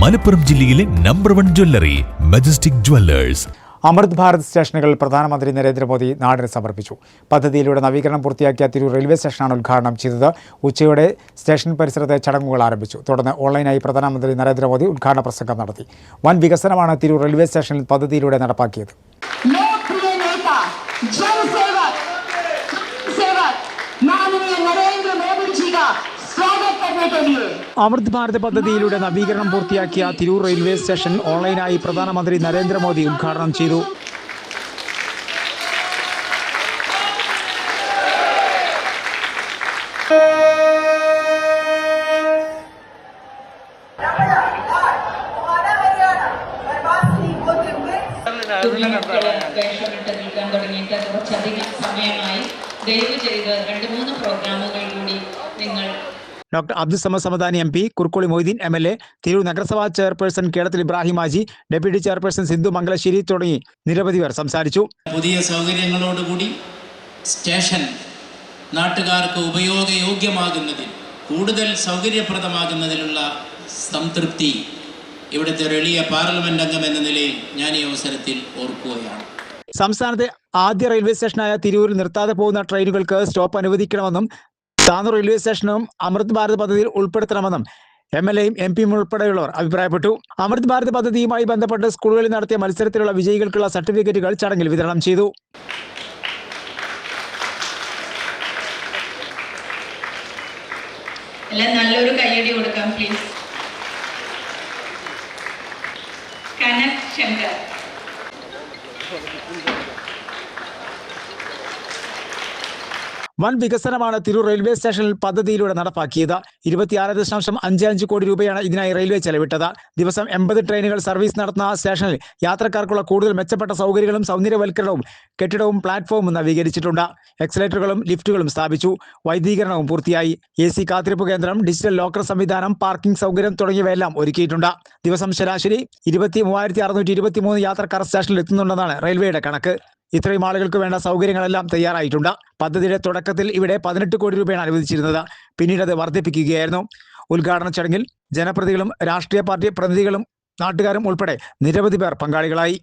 മലപ്പുറം ജില്ലയിലെ number 1 jewellery majestic Jewellers. അമൃത് ഭാരത് സ്റ്റേഷനുകൾ പ്രധാനമന്ത്രി നരേന്ദ്രമോദി നാടിന് സമർപ്പിച്ചു. പദ്ധതിയിലൂടെ നവീകരണം പൂർത്തിയാക്കിയ തിരൂർ റെയിൽവേ സ്റ്റേഷനാണ് ഉദ്ഘാടനം ചെയ്തത്. ഉച്ചയോടെ സ്റ്റേഷൻ പരിസരത്തെ ചടങ്ങുകൾ ആരംഭിച്ചു. തുടർന്ന് ഓൺലൈനായി പ്രധാനമന്ത്രി നരേന്ദ്രമോദി ഉദ്ഘാടന പ്രസംഗം നടത്തി. വൻ വികസനമാണ് തിരൂർ റെയിൽവേ സ്റ്റേഷനിൽ പദ്ധതിയിലൂടെ നടപ്പാക്കിയത്. അമൃത് ഭാരത് പദ്ധതിയിലൂടെ നവീകരണം പൂർത്തിയാക്കിയ തിരൂർ റെയിൽവേ സ്റ്റേഷൻ ഓൺലൈനായി പ്രധാനമന്ത്രി നരേന്ദ്രമോദി ഉദ്ഘാടനം ചെയ്തു. ദയവ് ചെയ്ത് 2-3 പ്രോഗ്രാമുകൾ കൂടി നിങ്ങൾ doctor Abdul Samad Samadani MP, Kurukkoli Moideen MLA, Tirur നഗരസഭാ chairperson Kedathil Ibrahim Haji, deputy chairperson Sindhu Mangalassery തുടങ്ങി നിരവധി പേർ സംസാരിച്ചു. പുതിയ സൗകര്യങ്ങളോടുകൂടി സ്റ്റേഷൻ നാട്ടുകാർക്ക് ഉപയോഗയോഗ്യമാകുന്നതിൽ കൂടുതൽ സൗകര്യപ്രദമാകുന്നതിലുള്ള സംതൃപ്തി ഇവിടുത്തെ എളിയ പാർലമെന്റ് അംഗം എന്ന നിലയിൽ ഞാൻ ഈ അവസരത്തിൽ ഓർക്കുകയാണ്. സംസ്ഥാനത്തെ ആദ്യ റെയിൽവേ സ്റ്റേഷനായ തിരൂരിൽ നിർത്താതെ പോകുന്ന ട്രെയിനുകൾക്ക് സ്റ്റോപ്പ് അനുവദിക്കണമെന്നും താനൂർ റെയിൽവേ സ്റ്റേഷനും അമൃത് ഭാരത് പദ്ധതിയിൽ ഉൾപ്പെടുത്തണമെന്നും MLAയും MPയും ഉൾപ്പെടെയുള്ളവർ അഭിപ്രായപ്പെട്ടു. അമൃത് ഭാരത് പദ്ധതിയുമായി ബന്ധപ്പെട്ട് സ്കൂളുകളിൽ നടത്തിയ മത്സരത്തിലുള്ള വിജയികൾക്കുള്ള സർട്ടിഫിക്കറ്റുകൾ ചടങ്ങിൽ വിതരണം ചെയ്തു. നല്ലൊരു കയ്യടി കൊടുക്കാം പ്ലീസ്. കനക് ശങ്കർ. വൻ വികസനമാണ് തിരൂർ റെയിൽവേ സ്റ്റേഷനിൽ പദ്ധതിയിലൂടെ നടപ്പാക്കിയത്. 26.55 കോടി രൂപയാണ് ഇതിനായി റെയിൽവേ ചെലവിട്ടത്. ദിവസം 80 ട്രെയിനുകൾ സർവീസ് നടത്തുന്ന സ്റ്റേഷനിൽ യാത്രക്കാർക്കുള്ള കൂടുതൽ മെച്ചപ്പെട്ട സൗകര്യങ്ങളും സൗന്ദര്യവൽക്കരണവും കെട്ടിടവും പ്ലാറ്റ്ഫോമും നവീകരിച്ചിട്ടുണ്ട്. എക്സലേറ്ററുകളും ലിഫ്റ്റുകളും സ്ഥാപിച്ചു. വൈദ്യുതീകരണവും പൂർത്തിയായി. AC കാത്തിരിപ്പ് കേന്ദ്രം, ഡിജിറ്റൽ ലോക്കർ സംവിധാനം, പാർക്കിംഗ് സൗകര്യം തുടങ്ങിയവയെല്ലാം ഒരുക്കിയിട്ടുണ്ട്. ദിവസം ശരാശരി 23,623 യാത്രക്കാർ സ്റ്റേഷനിൽ എത്തുന്നുണ്ടെന്നാണ് റെയിൽവേയുടെ കണക്ക്. ഇത്രയും ആളുകൾക്ക് വേണ്ട സൗകര്യങ്ങളെല്ലാം തയ്യാറായിട്ടുണ്ട്. പദ്ധതിയുടെ തുടക്കത്തിൽ ഇവിടെ 18 കോടി രൂപയാണ് അനുവദിച്ചിരുന്നത്. പിന്നീട് അത് വർദ്ധിപ്പിക്കുകയായിരുന്നു. ഉദ്ഘാടന ചടങ്ങിൽ ജനപ്രതിനിധികളും രാഷ്ട്രീയ പാർട്ടി പ്രതിനിധികളും നാട്ടുകാരും ഉൾപ്പെടെ നിരവധി പേർ പങ്കാളികളായി.